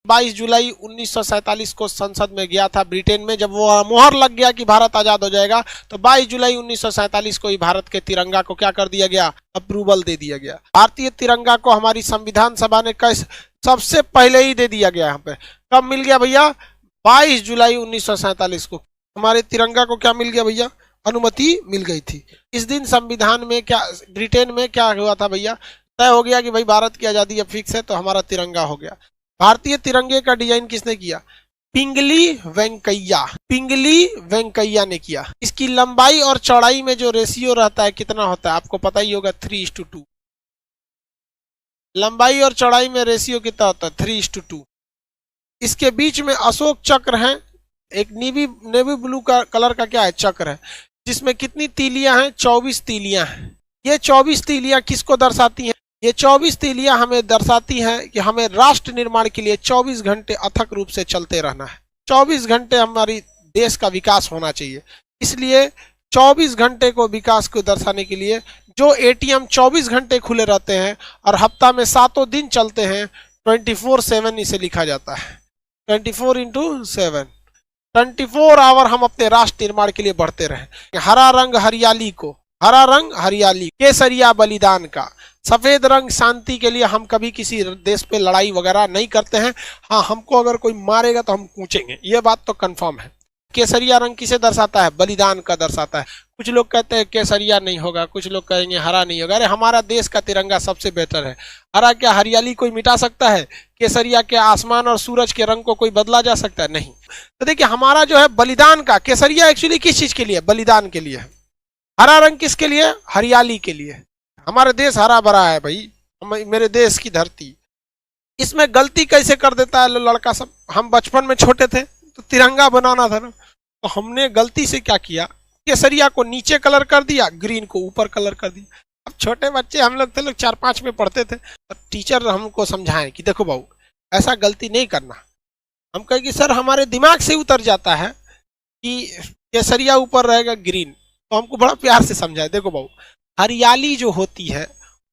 22 जुलाई 1947 को संसद में गया था ब्रिटेन में। जब वो मोहर लग गया कि भारत आजाद हो जाएगा, तो 22 जुलाई 1947 को ही भारत के तिरंगा को क्या कर दिया गया, अप्रूवल दे दिया गया। भारतीय तिरंगा को हमारी संविधान सभा ने सबसे पहले ही दे दिया गया। यहाँ पे कब मिल गया भैया, 22 जुलाई 1947 को हमारे तिरंगा को क्या मिल गया भैया, अनुमति मिल गई थी। इस दिन संविधान में क्या, ब्रिटेन में क्या हुआ था भैया, तय हो गया कि भाई भारत की आजादी अब फिक्स है, तो हमारा तिरंगा हो गया। भारतीय तिरंगे का डिजाइन किसने किया, पिंगली वेंकैया ने किया। इसकी लंबाई और चौड़ाई में जो रेशियो रहता है कितना होता है, आपको पता ही होगा, 3:2। लंबाई और चौड़ाई में रेशियो कितना होता है, 3:2। इसके बीच में अशोक चक्र है, एक नेवी ब्लू का कलर का क्या है, चक्र है, जिसमें कितनी तीलियां हैं, 24 तीलियां हैं। ये 24 तीलियां किसको दर्शाती हैं, ये 24 तीलियां हमें दर्शाती हैं कि हमें राष्ट्र निर्माण के लिए 24 घंटे अथक रूप से चलते रहना है। 24 घंटे हमारी देश का विकास होना चाहिए। इसलिए 24 घंटे को विकास को दर्शाने के लिए जो एटीएम 24 घंटे खुले रहते हैं और हफ्ता में 7 दिन चलते हैं, 24/7 इसे लिखा जाता है। 24/7, 24 आवर हम अपने राष्ट्र निर्माण के लिए बढ़ते रहें। हरा रंग हरियाली, केसरिया बलिदान का, सफेद रंग शांति के लिए। हम कभी किसी देश पे लड़ाई वगैरह नहीं करते हैं। हाँ, हमको अगर कोई मारेगा तो हम कूचेंगे, ये बात तो कंफर्म है। केसरिया रंग किसे दर्शाता है, बलिदान का दर्शाता है। कुछ लोग कहते हैं केसरिया नहीं होगा, कुछ लोग कहेंगे हरा नहीं होगा। अरे हमारा देश का तिरंगा सबसे बेहतर है। हरा क्या हरियाली कोई मिटा सकता है, केसरिया के आसमान और सूरज के रंग को कोई बदला जा सकता है, नहीं। तो देखिए हमारा जो है बलिदान का, केसरिया एक्चुअली किस चीज के लिए, बलिदान के लिए है। हरा रंग किसके लिए, हरियाली के लिए। हमारा देश हरा भरा है भाई, मेरे देश की धरती। इसमें गलती कैसे कर देता है लड़का सब। हम बचपन में छोटे थे तो तिरंगा बनाना था ना, तो हमने गलती से क्या किया, केसरिया को नीचे कलर कर दिया, ग्रीन को ऊपर कलर कर दिया। अब छोटे बच्चे हम लोग थे, 4-5 में पढ़ते थे, तो टीचर हमको समझाएं कि देखो बाबू ऐसा गलती नहीं करना। हम कहें कि सर हमारे दिमाग से उतर जाता है कि केसरिया ऊपर रहेगा, ग्रीन। तो हमको बड़ा प्यार से समझाए, देखो बाबू हरियाली जो होती है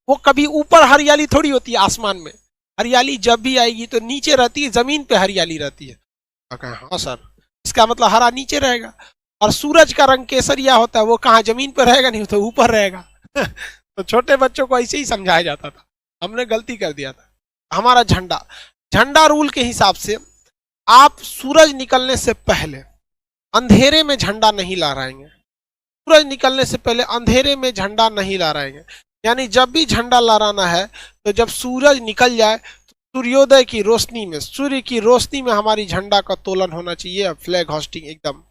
वो कभी ऊपर हरियाली थोड़ी होती है आसमान में। हरियाली जब भी आएगी तो नीचे रहती है, जमीन पे हरियाली रहती है। हाँ सर, इसका मतलब हरा नीचे रहेगा। और सूरज का रंग केसरिया होता है, वो कहाँ जमीन पर रहेगा, नहीं तो ऊपर रहेगा। तो छोटे बच्चों को ऐसे ही समझाया जाता था, हमने गलती कर दिया था। हमारा झंडा रूल के हिसाब से आप सूरज निकलने से पहले अंधेरे में झंडा नहीं लहराएंगे। सूरज निकलने से पहले अंधेरे में झंडा नहीं लहराएंगे। यानी जब भी झंडा लहराना है तो जब सूरज निकल जाए तो सूर्योदय की रोशनी में, सूर्य की रोशनी में हमारी झंडा का तोलन होना चाहिए, फ्लैग होस्टिंग एकदम।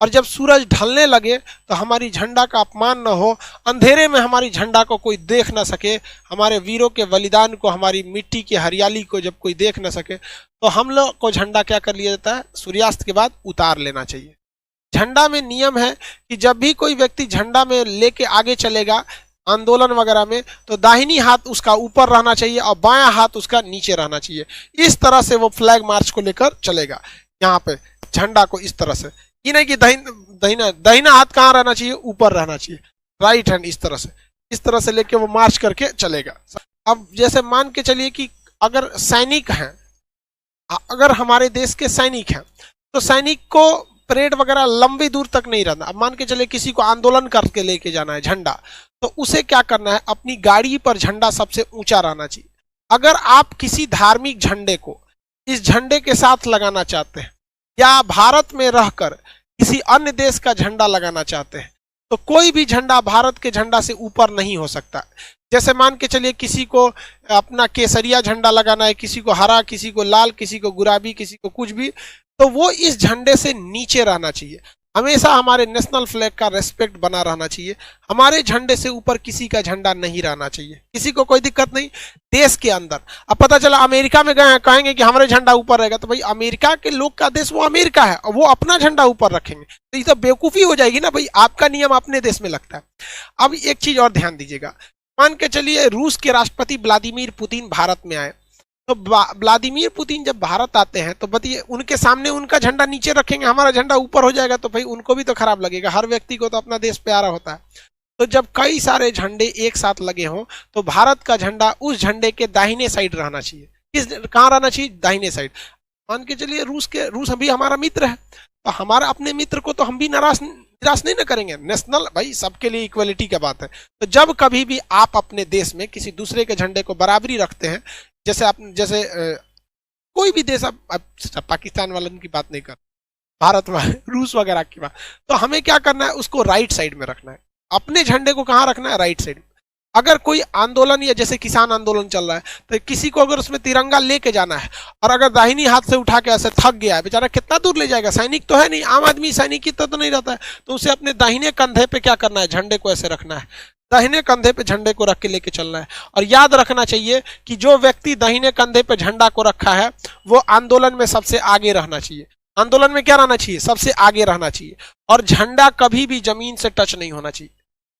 और जब सूरज ढलने लगे तो हमारी झंडा का अपमान न हो, अंधेरे में हमारी झंडा को कोई देख न सके, हमारे वीरों के बलिदान को, हमारी मिट्टी की हरियाली को जब कोई देख न सके, तो हम लोग को झंडा क्या कर लिया जाता है, सूर्यास्त के बाद उतार लेना चाहिए। झंडा में नियम है कि जब भी कोई व्यक्ति झंडा में लेके आगे चलेगा आंदोलन वगैरह में, तो दाहिनी हाथ उसका ऊपर रहना चाहिए और बायां हाथ उसका नीचे रहना चाहिए। इस तरह से वो फ्लैग मार्च को लेकर चलेगा। यहाँ पे झंडा को इस तरह से, ये नहीं कि दाहिना हाथ कहाँ रहना चाहिए, ऊपर रहना चाहिए, राइट हैंड इस तरह से लेके वो मार्च करके चलेगा। अब जैसे मान के चलिए कि अगर सैनिक हैं, अगर हमारे देश के सैनिक हैं, तो सैनिक को परेड वगैरह लंबी दूर तक नहीं रहना। अब मान के चले किसी को आंदोलन करके लेके जाना है झंडा, तो उसे क्या करना है, अपनी गाड़ी पर झंडा सबसे ऊंचा रहना चाहिए। अगर आप किसी धार्मिक झंडे को इस झंडे के साथ लगाना चाहते हैं या भारत में रहकर किसी अन्य देश का झंडा लगाना चाहते हैं, तो कोई भी झंडा भारत के झंडा से ऊपर नहीं हो सकता। जैसे मान के चलिए किसी को अपना केसरिया झंडा लगाना है, किसी को हरा, किसी को लाल, किसी को गुलाबी, किसी को कुछ भी, तो वो इस झंडे से नीचे रहना चाहिए। हमेशा हमारे नेशनल फ्लैग का रेस्पेक्ट बना रहना चाहिए। हमारे झंडे से ऊपर किसी का झंडा नहीं रहना चाहिए, किसी को कोई दिक्कत नहीं। देश के अंदर अब पता चला अमेरिका में गए हैं, कहेंगे कि हमारे झंडा ऊपर रहेगा, तो भाई अमेरिका के लोग का देश वो अमेरिका है और वो अपना झंडा ऊपर रखेंगे, तो ये तो बेवकूफ़ी हो जाएगी ना भाई। आपका नियम अपने देश में लगता है। अब एक चीज और ध्यान दीजिएगा, मान के चलिए रूस के राष्ट्रपति व्लादिमीर पुतिन भारत में आए, तो व्लादिमीर पुतिन जब भारत आते हैं तो बताइए उनके सामने उनका झंडा नीचे रखेंगे, हमारा झंडा ऊपर हो जाएगा, तो भाई उनको भी तो खराब लगेगा। हर व्यक्ति को तो अपना देश प्यारा होता है। तो जब कई सारे झंडे एक साथ लगे हों तो भारत का झंडा उस झंडे के दाहिने साइड रहना चाहिए। किस कहाँ रहना चाहिए, दाहिने साइड। मान के चलिए रूस अभी हमारा मित्र है, तो हमारा अपने मित्र को तो हम भी निराश नहीं ना करेंगे। नेशनल भाई सबके लिए इक्वलिटी की बात है। तो जब कभी भी आप अपने देश में किसी दूसरे के झंडे को बराबरी रखते हैं, जैसे कोई भी देश, अब पाकिस्तान वालों की बात नहीं कर, भारत वाले, रूस वगैरह की बात, तो हमें क्या करना है, उसको राइट साइड में रखना है। अपने झंडे को कहाँ रखना है, राइट साइड में। अगर कोई आंदोलन या जैसे किसान आंदोलन चल रहा है, तो किसी को अगर उसमें तिरंगा लेके जाना है और अगर दाहिनी हाथ से उठा के ऐसे थक गया है, बेचारा कितना दूर ले जाएगा, सैनिक तो है नहीं, आम आदमी सैनिक की तो नहीं रहता है, तो उसे अपने दाहिने कंधे पे क्या करना है, झंडे को ऐसे रखना है, दाहिने कंधे पे झंडे को रख के लेके चलना है। और याद रखना चाहिए कि जो व्यक्ति दाहिने कंधे पे झंडा को रखा है वो आंदोलन में सबसे आगे रहना चाहिए। आंदोलन में क्या रहना चाहिए, सबसे आगे रहना चाहिए। और झंडा कभी भी जमीन से टच नहीं होना चाहिए,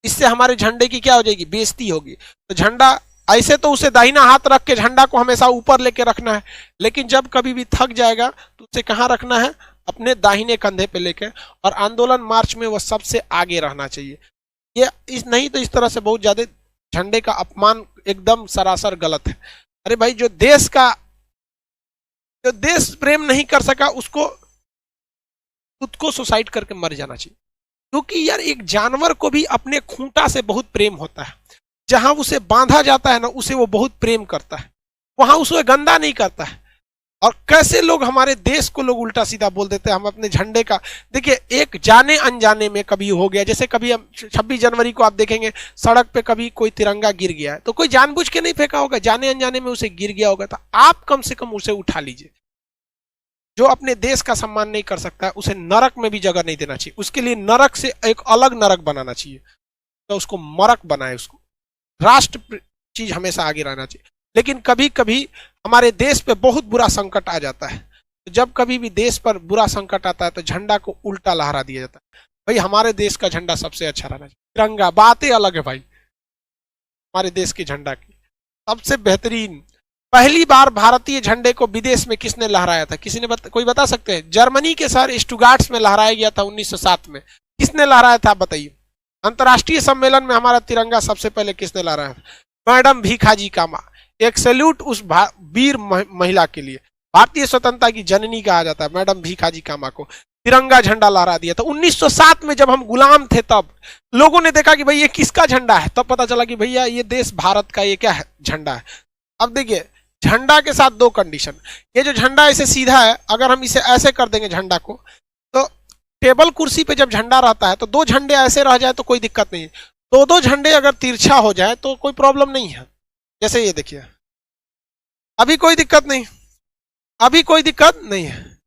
इससे हमारे झंडे की क्या हो जाएगी, बेइज्जती होगी। तो झंडा ऐसे तो उसे दाहिना हाथ रख के झंडा को हमेशा ऊपर लेके रखना है, लेकिन जब कभी भी थक जाएगा तो उसे कहाँ रखना है, अपने दाहिने कंधे पे लेके, और आंदोलन मार्च में वह सबसे आगे रहना चाहिए। ये नहीं तो इस तरह से बहुत ज्यादा झंडे का अपमान एकदम सरासर गलत है। अरे भाई जो देश प्रेम नहीं कर सका उसको खुद को सुसाइड करके मर जाना चाहिए। क्योंकि यार एक जानवर को भी अपने खूंटा से बहुत प्रेम होता है, जहां उसे बांधा जाता है ना उसे वो बहुत प्रेम करता है, वहां उसे गंदा नहीं करता है। और कैसे लोग हमारे देश को लोग उल्टा सीधा बोल देते हैं। हम अपने झंडे का देखिए, एक जाने अनजाने में कभी हो गया, जैसे कभी हम 26 जनवरी को आप देखेंगे सड़क पे कभी कोई तिरंगा गिर गया है, तो कोई जानबूझ के नहीं फेंका होगा, जाने अनजाने में उसे गिर गया होगा, तो आप कम से कम उसे उठा लीजिए। जो अपने देश का सम्मान नहीं कर सकता है उसे नरक में भी जगह नहीं देना चाहिए, उसके लिए नरक से एक अलग नरक बनाना चाहिए, तो उसको मरक बनाए, उसको राष्ट्र चीज हमेशा आगे रहना चाहिए। लेकिन कभी कभी हमारे देश पे बहुत बुरा संकट आ जाता है, तो जब कभी भी देश पर बुरा संकट आता है तो झंडा को उल्टा लहरा दिया जाता है। भाई हमारे देश का झंडा सबसे अच्छा रहना चाहिए, तिरंगा बातें अलग है भाई, हमारे देश के झंडा की सबसे बेहतरीन। पहली बार भारतीय झंडे को विदेश में किसने लहराया था, किसी ने कोई बता सकते हैं? जर्मनी के शहर स्टुटगार्ट में लहराया गया था 1907 में। किसने लहराया था बताइए? अंतर्राष्ट्रीय सम्मेलन में हमारा तिरंगा सबसे पहले किसने लहराया था? मैडम भीखाजी कामा। एक सैल्यूट उस वीर महिला के लिए, भारतीय स्वतंत्रता की जननी कहा जाता है मैडम भीखाजी कामा को। तिरंगा झंडा लहरा दिया था 1907 में, जब हम गुलाम थे तब लोगों ने देखा कि भाई ये किसका झंडा है, तब पता चला कि भैया ये देश भारत का ये क्या है, झंडा है। अब देखिए झंडा के साथ दो कंडीशन, ये जो झंडा ऐसे सीधा है, अगर हम इसे ऐसे कर देंगे झंडा को, तो टेबल कुर्सी पे जब झंडा रहता है तो दो झंडे ऐसे रह जाए तो कोई दिक्कत नहीं है, दो झंडे अगर तिरछा हो जाए तो कोई प्रॉब्लम नहीं है। जैसे ये देखिए, अभी कोई दिक्कत नहीं, अभी कोई दिक्कत नहीं है,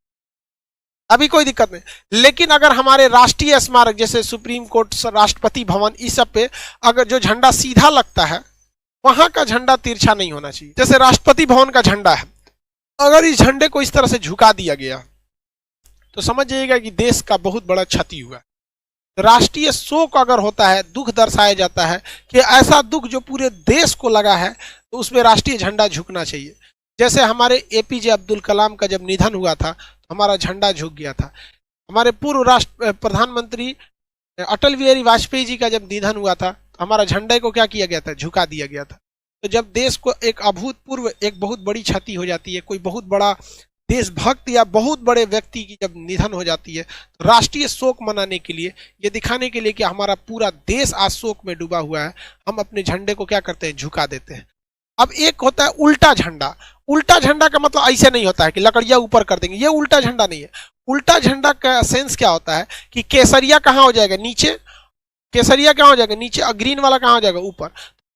अभी कोई दिक्कत नहीं। लेकिन अगर हमारे राष्ट्रीय स्मारक जैसे सुप्रीम कोर्ट, राष्ट्रपति भवन, इस सब पे अगर जो झंडा सीधा लगता है वहां का झंडा तिरछा नहीं होना चाहिए। जैसे राष्ट्रपति भवन का झंडा है, अगर इस झंडे को इस तरह से झुका दिया गया तो समझ जाइएगा कि देश का बहुत बड़ा क्षति हुआ। राष्ट्रीय शोक अगर होता है, दुख दर्शाया जाता है कि ऐसा दुख जो पूरे देश को लगा है, तो उसमें राष्ट्रीय झंडा झुकना चाहिए। जैसे हमारे एपीजे अब्दुल कलाम का जब निधन हुआ था तो हमारा झंडा झुक गया था। हमारे पूर्व प्रधानमंत्री अटल बिहारी वाजपेयी जी का जब निधन हुआ था तो हमारा झंडे को क्या किया गया था, झुका दिया गया था। तो जब देश को एक अभूतपूर्व एक बहुत बड़ी क्षति हो जाती है, कोई बहुत बड़ा देशभक्त या बहुत बड़े व्यक्ति की जब निधन हो जाती है, तो राष्ट्रीय शोक मनाने के लिए, ये दिखाने के लिए कि हमारा पूरा देश आज शोक में डूबा हुआ है, हम अपने झंडे को क्या करते हैं, झुका देते हैं। अब एक होता है उल्टा झंडा। उल्टा झंडा का मतलब ऐसे नहीं होता है कि लकड़ियां ऊपर कर देंगे, ये उल्टा झंडा नहीं है। उल्टा झंडा का सेंस क्या होता है कि केसरिया कहाँ हो जाएगा, नीचे, केसरिया कहाँ हो जाएगा नीचे, और ग्रीन वाला कहाँ हो जाएगा, ऊपर।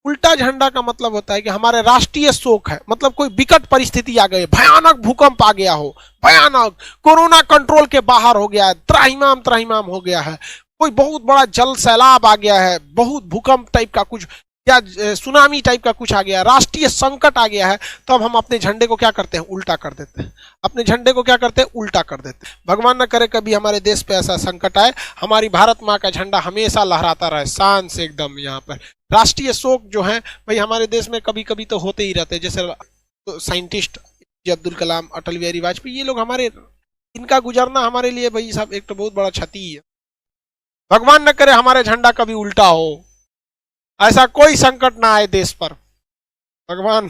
उल्टा झंडा का मतलब होता है कि हमारे राष्ट्रीय शोक है, मतलब कोई विकट परिस्थिति आ गई, भयानक भूकंप आ गया हो, भयानक कोरोना कंट्रोल के बाहर हो गया है, त्राहिमाम त्राहिमाम हो गया है, कोई बहुत बड़ा जल सैलाब आ गया है, बहुत भूकंप टाइप का कुछ या सुनामी टाइप का कुछ आ गया, राष्ट्रीय संकट आ गया है, तो अब हम अपने झंडे को क्या करते हैं, उल्टा कर देते हैं। अपने झंडे को क्या करते हैं, उल्टा कर देते हैं। भगवान न करे कभी हमारे देश पे ऐसा संकट आए, हमारी भारत माँ का झंडा हमेशा लहराता रहे शान से एकदम। यहाँ पर राष्ट्रीय शोक जो है भाई हमारे देश में कभी कभी तो होते ही रहते हैं, जैसे तो साइंटिस्ट अब्दुल कलाम, अटल बिहारी वाजपेयी, ये लोग हमारे, इनका गुजरना हमारे लिए भाई साहब एक तो बहुत बड़ा क्षति है। भगवान न करे हमारे झंडा कभी उल्टा हो, ऐसा कोई संकट ना आए देश पर, भगवान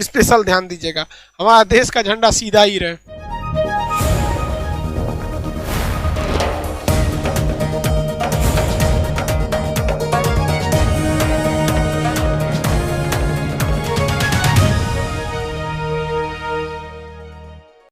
स्पेशल ध्यान दीजिएगा, हमारा देश का झंडा सीधा ही रहे।